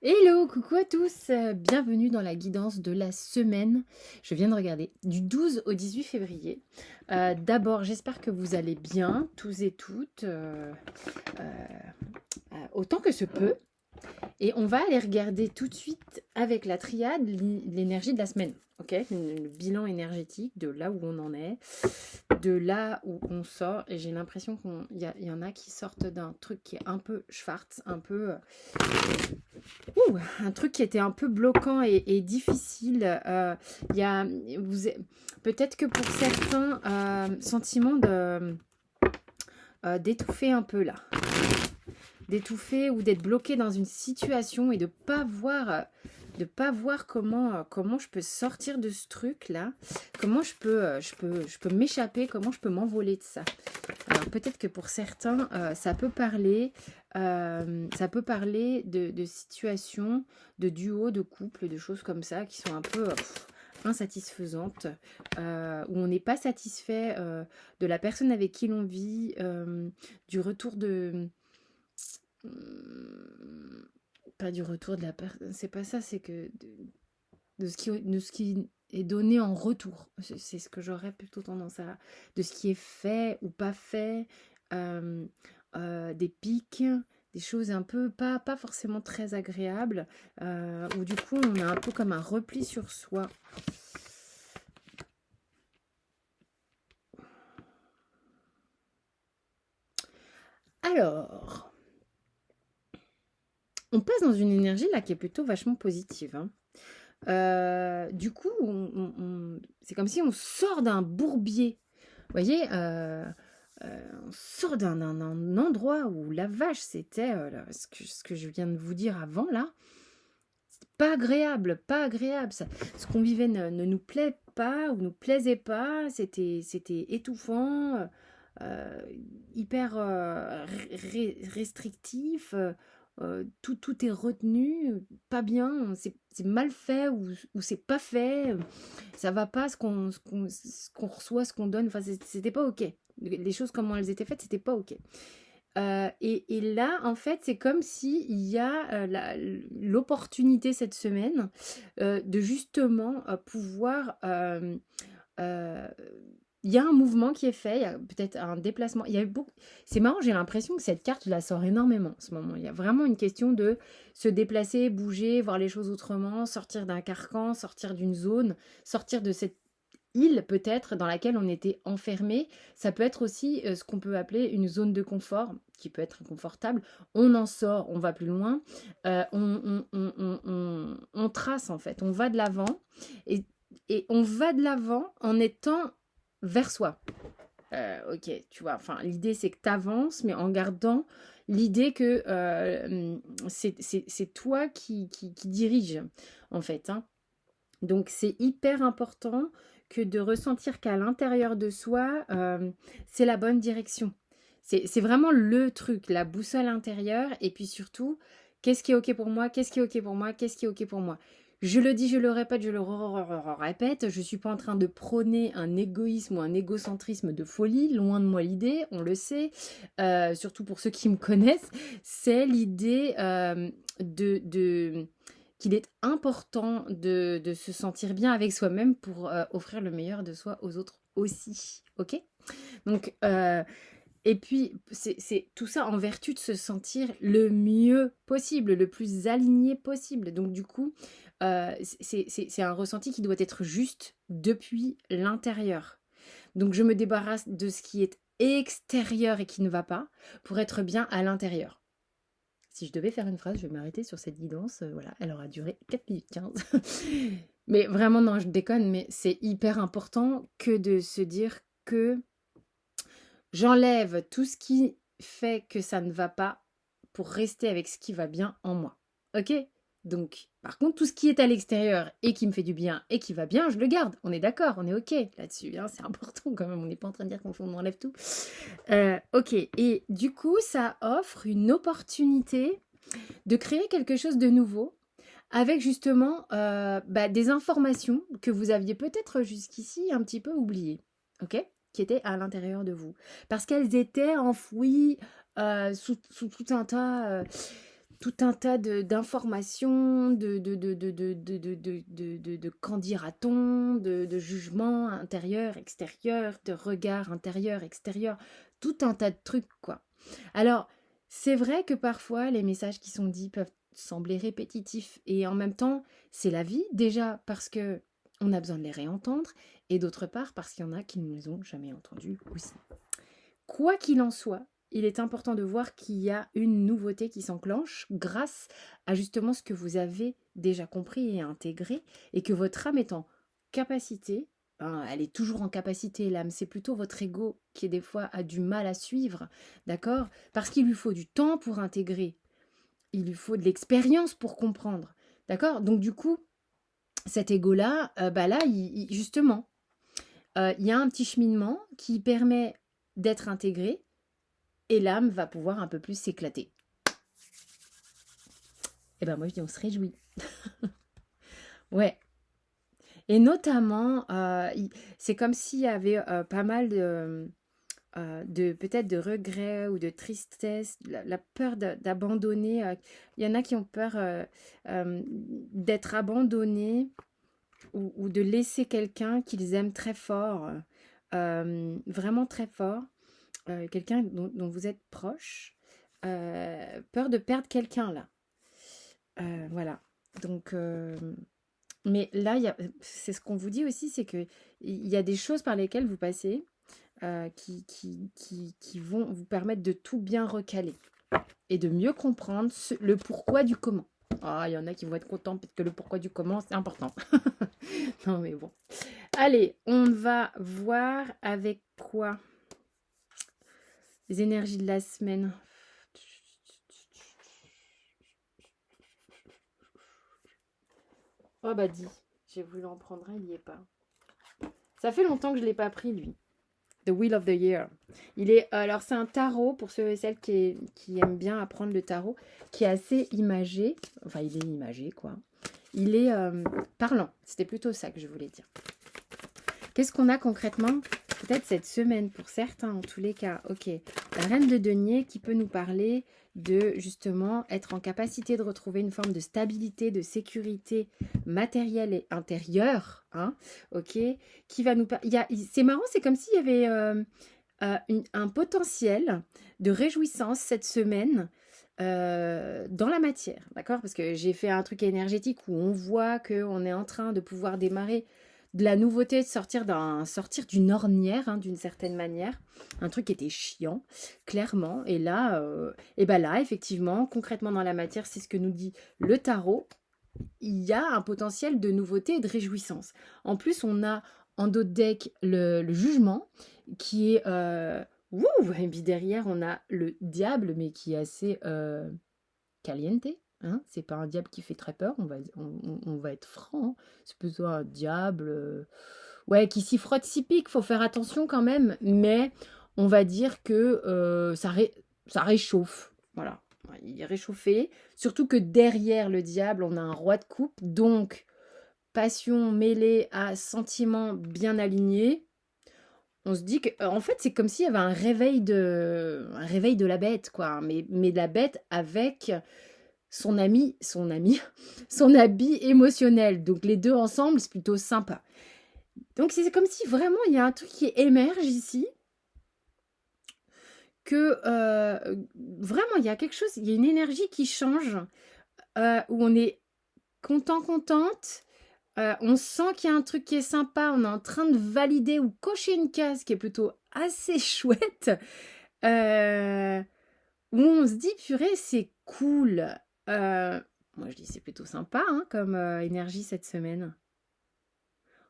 Hello, coucou à tous, bienvenue dans la guidance de la semaine. Je viens de regarder du 12 au 18 février. D'abord, j'espère que vous allez bien, tous et toutes, autant que se peut. Et on va aller regarder tout de suite avec la triade l'énergie de la semaine. Ok, le bilan énergétique de là où on en est, de là où on sort. Et j'ai l'impression qu'il y en a qui sortent d'un truc qui est un peu schwarz, un peu un truc qui était un peu bloquant et difficile. Il y a peut-être que pour certains, sentiment d'étouffer un peu là, d'étouffer ou d'être bloqué dans une situation et de pas voir comment je peux sortir de ce truc là, comment je peux m'échapper, comment je peux m'envoler de ça. Alors peut-être que pour certains, ça peut parler de situations, de duos, de couples, de choses comme ça qui sont un peu insatisfaisantes, où on n'est pas satisfait de la personne avec qui l'on vit, du retour pas du retour de la personne, c'est pas ça, c'est que de ce qui est donné en retour. C'est ce que j'aurais plutôt tendance à... De ce qui est fait ou pas fait, euh, des pics, des choses un peu pas forcément très agréables, où du coup on a un peu comme un repli sur soi. Alors, on passe dans une énergie là qui est plutôt vachement positive, hein. Du coup, c'est comme si on sort d'un bourbier. Vous voyez, on sort d'un endroit où la vache, c'était ce que je viens de vous dire avant là. C'était pas agréable, pas agréable. Ce qu'on vivait ne nous plaît pas ou nous plaisait pas. C'était étouffant, euh, hyper restrictif. Tout est retenu, pas bien, c'est mal fait ou c'est pas fait, ça va pas ce qu'on reçoit, ce qu'on donne, enfin c'était pas ok. Les choses comment elles étaient faites, c'était pas ok. Et là, en fait, c'est comme s'il y a l'opportunité cette semaine de justement pouvoir... euh, il y a un mouvement qui est fait, il y a peut-être un déplacement. Il y a eu beaucoup... C'est marrant, j'ai l'impression que cette carte, je la sors énormément en ce moment. Il y a vraiment une question de se déplacer, bouger, voir les choses autrement, sortir d'un carcan, sortir d'une zone, sortir de cette île peut-être dans laquelle on était enfermé. Ça peut être aussi ce qu'on peut appeler une zone de confort, qui peut être inconfortable. On en sort, on va plus loin, on trace en fait, on va de l'avant et, et on va de l'avant en étant vers soi. Ok, tu vois, enfin l'idée c'est que tu avances, mais en gardant l'idée que c'est toi qui dirige en fait, hein. Donc c'est hyper important que de ressentir qu'à l'intérieur de soi, c'est la bonne direction. C'est vraiment le truc, la boussole intérieure. Et puis surtout, qu'est-ce qui est OK pour moi? Qu'est-ce qui est OK pour moi? Qu'est-ce qui est OK pour moi? Je le dis, je le répète, je le répète. Je ne suis pas en train de prôner un égoïsme ou un égocentrisme de folie. Loin de moi l'idée, on le sait. Surtout pour ceux qui me connaissent. C'est l'idée qu'il est important de se sentir bien avec soi-même pour offrir le meilleur de soi aux autres aussi. Ok? Donc, et puis, c'est tout ça en vertu de se sentir le mieux possible, le plus aligné possible. Donc, du coup, c'est un ressenti qui doit être juste depuis l'intérieur. Donc, je me débarrasse de ce qui est extérieur et qui ne va pas pour être bien à l'intérieur. Si je devais faire une phrase, je vais m'arrêter sur cette guidance. Voilà, elle aura duré 4 minutes 15. Mais vraiment, non, je déconne, mais c'est hyper important que de se dire que j'enlève tout ce qui fait que ça ne va pas pour rester avec ce qui va bien en moi. Ok? Donc, par contre, tout ce qui est à l'extérieur et qui me fait du bien et qui va bien, je le garde. On est d'accord, on est ok là-dessus, hein, c'est important quand même. On n'est pas en train de dire qu'on enlève tout. Ok, et du coup, ça offre une opportunité de créer quelque chose de nouveau avec justement des informations que vous aviez peut-être jusqu'ici un petit peu oubliées, ok, qui étaient à l'intérieur de vous. Parce qu'elles étaient enfouies sous tout un tas tout un tas d'informations, de qu'en dira-t-on, de jugements intérieurs, extérieurs, de regards intérieurs, extérieurs, tout un tas de trucs, quoi. Alors, c'est vrai que parfois, les messages qui sont dits peuvent sembler répétitifs, et en même temps, c'est la vie, déjà parce que on a besoin de les réentendre, et d'autre part parce qu'il y en a qui ne les ont jamais entendus aussi. Quoi qu'il en soit, il est important de voir qu'il y a une nouveauté qui s'enclenche grâce à justement ce que vous avez déjà compris et intégré, et que votre âme est en capacité, elle est toujours en capacité, l'âme, c'est plutôt votre ego qui des fois a du mal à suivre, d'accord? Parce qu'il lui faut du temps pour intégrer, il lui faut de l'expérience pour comprendre, d'accord? Donc du coup, cet ego-là, là, justement, il y a un petit cheminement qui permet d'être intégré, et l'âme va pouvoir un peu plus s'éclater. Et ben moi je dis on se réjouit. Ouais. Et notamment, c'est comme s'il y avait pas mal peut-être de regrets ou de tristesse, la peur d'abandonner. Il y en a qui ont peur d'être abandonnés, ou de laisser quelqu'un qu'ils aiment très fort, vraiment très fort, quelqu'un dont vous êtes proche, peur de perdre quelqu'un là. Voilà. Donc, mais là, c'est ce qu'on vous dit aussi, c'est que il y a des choses par lesquelles vous passez qui vont vous permettre de tout bien recaler et de mieux comprendre le pourquoi du comment. Ah, il y en a qui vont être contents parce que le pourquoi du comment, c'est important. Non, mais bon. Allez, on va voir avec quoi les énergies de la semaine. Oh bah dis, j'ai voulu en prendre un, il n'y est pas. Ça fait longtemps que je ne l'ai pas pris, lui. The Wheel of the Year. Alors c'est un tarot, pour ceux et celles qui aiment bien apprendre le tarot, qui est assez imagé. Enfin, il est imagé, quoi. Il est parlant. C'était plutôt ça que je voulais dire. Qu'est-ce qu'on a concrètement? Peut-être cette semaine, pour certains, en tous les cas. Ok. La reine de denier qui peut nous parler de, justement, être en capacité de retrouver une forme de stabilité, de sécurité matérielle et intérieure. Hein, ok. Qui va nous c'est marrant, c'est comme s'il y avait un potentiel de réjouissance cette semaine dans la matière. D'accord? Parce que j'ai fait un truc énergétique où on voit qu'on est en train de pouvoir démarrer de la nouveauté, de sortir d'une ornière, hein, d'une certaine manière, un truc qui était chiant, clairement. Et là, là, effectivement, concrètement dans la matière, c'est ce que nous dit le tarot. Il y a un potentiel de nouveauté et de réjouissance. En plus, on a en dos de deck le jugement qui est et puis derrière, on a le diable, mais qui est assez caliente. Hein, c'est pas un diable qui fait très peur, on va être franc. Hein. C'est plutôt un diable qui s'y frotte, s'y pique. Faut faire attention quand même, mais on va dire que ça réchauffe. Voilà, il est réchauffé. Surtout que derrière le diable, on a un roi de coupe, donc passion mêlée à sentiment bien aligné. On se dit que, en fait, c'est comme s'il y avait un réveil de la bête, quoi. Mais la bête avec son ami, son habit émotionnel. Donc les deux ensemble, c'est plutôt sympa. Donc c'est comme si vraiment il y a un truc qui émerge ici, que vraiment il y a quelque chose, il y a une énergie qui change, où on est contente. On sent qu'il y a un truc qui est sympa, on est en train de valider ou cocher une case qui est plutôt assez chouette, où on se dit, purée, c'est cool. Moi, je dis, c'est plutôt sympa comme énergie cette semaine.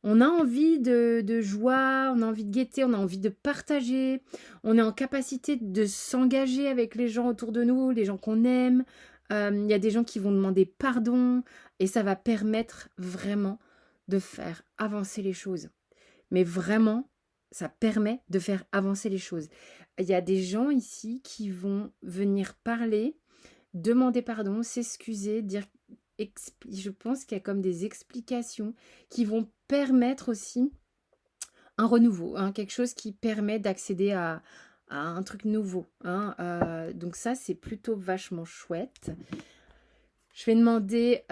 On a envie de joie, on a envie de gaieté, on a envie de partager, on est en capacité de s'engager avec les gens autour de nous, les gens qu'on aime. Il y a des gens qui vont demander pardon et ça va permettre vraiment de faire avancer les choses. Mais vraiment, ça permet de faire avancer les choses. Il y a des gens ici qui vont venir parler, demander pardon, s'excuser, dire... Je pense qu'il y a comme des explications qui vont permettre aussi un renouveau, quelque chose qui permet d'accéder à un truc nouveau. Donc ça, c'est plutôt vachement chouette. Je vais demander...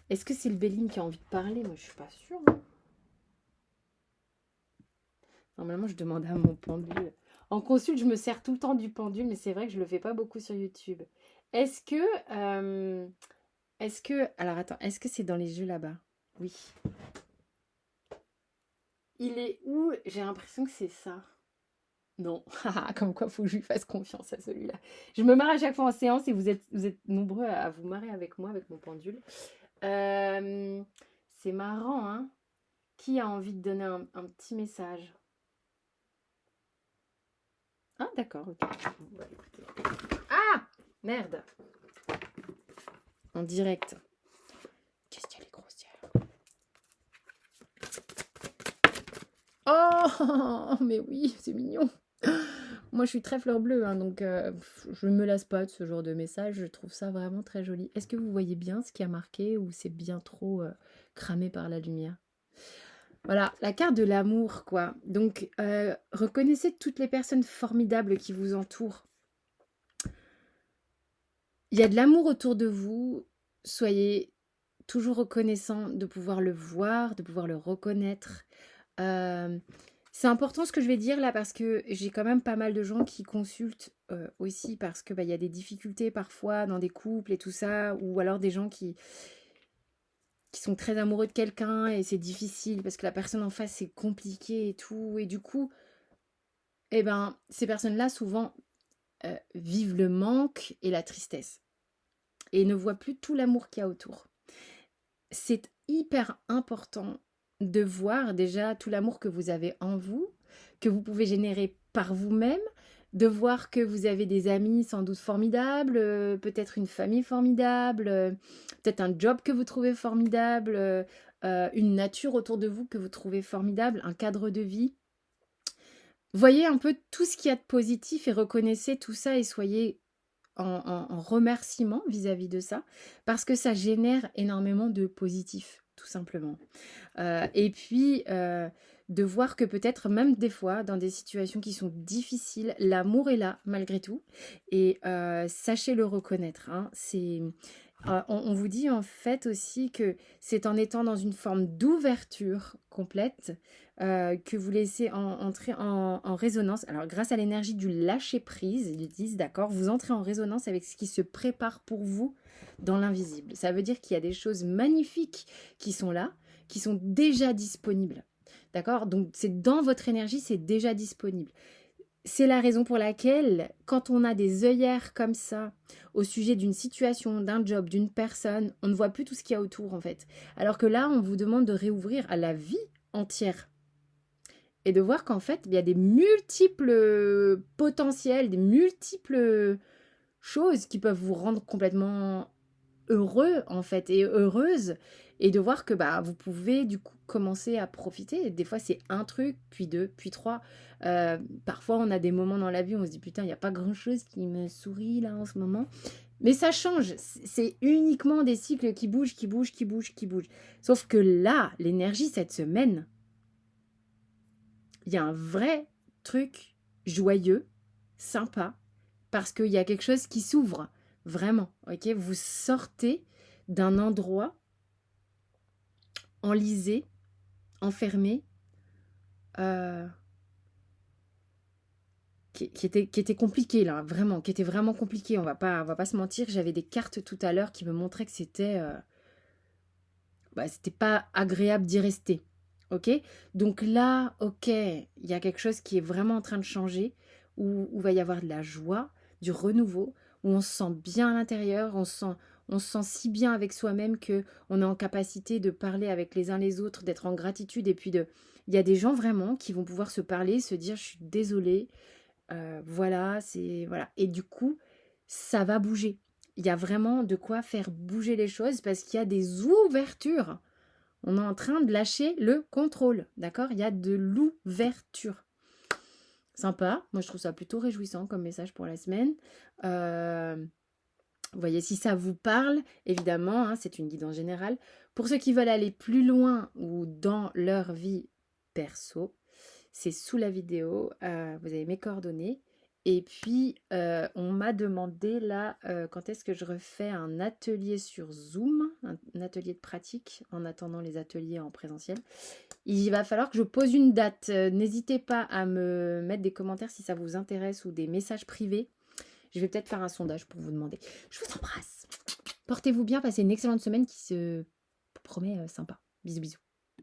Est-ce que c'est le Béline qui a envie de parler? Moi, je suis pas sûre, hein. Normalement, je demande à mon pendule. En consulte, je me sers tout le temps du pendule, mais c'est vrai que je le fais pas beaucoup sur YouTube. Est-ce que... Alors, attends. Est-ce que c'est dans les jeux là-bas? Oui. Il est où? J'ai l'impression que c'est ça. Non. Comme quoi, faut que je lui fasse confiance à celui-là. Je me marre à chaque fois en séance et vous êtes nombreux à vous marrer avec moi, avec mon pendule. C'est marrant, hein? Qui a envie de donner un petit message? Ah, d'accord, ok. Bon, bah, écoutez. Ah! Merde! En direct. Qu'est-ce qu'elle est grossière. Oh! Mais oui, c'est mignon. Moi, je suis très fleur bleue, hein, donc je ne me lasse pas de ce genre de message. Je trouve ça vraiment très joli. Est-ce que vous voyez bien ce qui a marqué ou c'est bien trop cramé par la lumière? Voilà, la carte de l'amour, quoi. Donc, reconnaissez toutes les personnes formidables qui vous entourent. Il y a de l'amour autour de vous. Soyez toujours reconnaissant de pouvoir le voir, de pouvoir le reconnaître. C'est important ce que je vais dire là parce que j'ai quand même pas mal de gens qui consultent aussi parce que y a des difficultés parfois dans des couples et tout ça, ou alors des gens qui sont très amoureux de quelqu'un et c'est difficile parce que la personne en face c'est compliqué et tout. Et du coup, eh ben, ces personnes-là souvent vivent le manque et la tristesse et ne voient plus tout l'amour qu'il y a autour. C'est hyper important de voir déjà tout l'amour que vous avez en vous, que vous pouvez générer par vous-même, de voir que vous avez des amis sans doute formidables, peut-être une famille formidable, peut-être un job que vous trouvez formidable, une nature autour de vous que vous trouvez formidable, un cadre de vie. Voyez un peu tout ce qu'il y a de positif et reconnaissez tout ça et soyez en remerciement vis-à-vis de ça, parce que ça génère énormément de positif, tout simplement. Et puis, de voir que peut-être même des fois, dans des situations qui sont difficiles, l'amour est là malgré tout. Et sachez le reconnaître, hein. On vous dit en fait aussi que c'est en étant dans une forme d'ouverture complète que vous laissez entrer en résonance. Alors grâce à l'énergie du lâcher-prise, ils disent, d'accord, vous entrez en résonance avec ce qui se prépare pour vous dans l'invisible. Ça veut dire qu'il y a des choses magnifiques qui sont là, qui sont déjà disponibles. D'accord? Donc c'est dans votre énergie, c'est déjà disponible. C'est la raison pour laquelle, quand on a des œillères comme ça, au sujet d'une situation, d'un job, d'une personne, on ne voit plus tout ce qu'il y a autour en fait. Alors que là, on vous demande de réouvrir à la vie entière. Et de voir qu'en fait, il y a des multiples potentiels, des multiples choses qui peuvent vous rendre complètement heureux en fait et heureuse, et de voir que vous pouvez du coup commencer à profiter. Des fois c'est un truc, puis deux, puis trois. Parfois on a des moments dans la vie où on se dit putain, il n'y a pas grand chose qui me sourit là en ce moment, mais ça change. C'est uniquement des cycles qui bougent, qui bougent, qui bougent, qui bougent. Sauf que là, l'énergie cette semaine, il y a un vrai truc joyeux, sympa, parce qu'il y a quelque chose qui s'ouvre, vraiment, ok? Vous sortez d'un endroit enlisé, enfermé, qui était compliqué, là, vraiment, qui était vraiment compliqué, on va pas se mentir, j'avais des cartes tout à l'heure qui me montraient que c'était pas agréable d'y rester, ok? Donc là, ok, il y a quelque chose qui est vraiment en train de changer, où va y avoir de la joie, du renouveau, où on se sent bien à l'intérieur, on se sent si bien avec soi-même que on est en capacité de parler avec les uns les autres, d'être en gratitude, et puis il y a des gens vraiment qui vont pouvoir se parler, se dire je suis désolée, voilà, voilà, et du coup ça va bouger. Il y a vraiment de quoi faire bouger les choses parce qu'il y a des ouvertures. On est en train de lâcher le contrôle, d'accord? Il y a de l'ouverture. Sympa, moi je trouve ça plutôt réjouissant comme message pour la semaine. Vous voyez, si ça vous parle, évidemment, hein, c'est une guidance générale. Pour ceux qui veulent aller plus loin ou dans leur vie perso, c'est sous la vidéo, vous avez mes coordonnées. Et puis, on m'a demandé là, quand est-ce que je refais un atelier sur Zoom, un atelier de pratique en attendant les ateliers en présentiel. Il va falloir que je pose une date. N'hésitez pas à me mettre des commentaires si ça vous intéresse ou des messages privés. Je vais peut-être faire un sondage pour vous demander. Je vous embrasse. Portez-vous bien, passez une excellente semaine qui se promet sympa. Bisous bisous.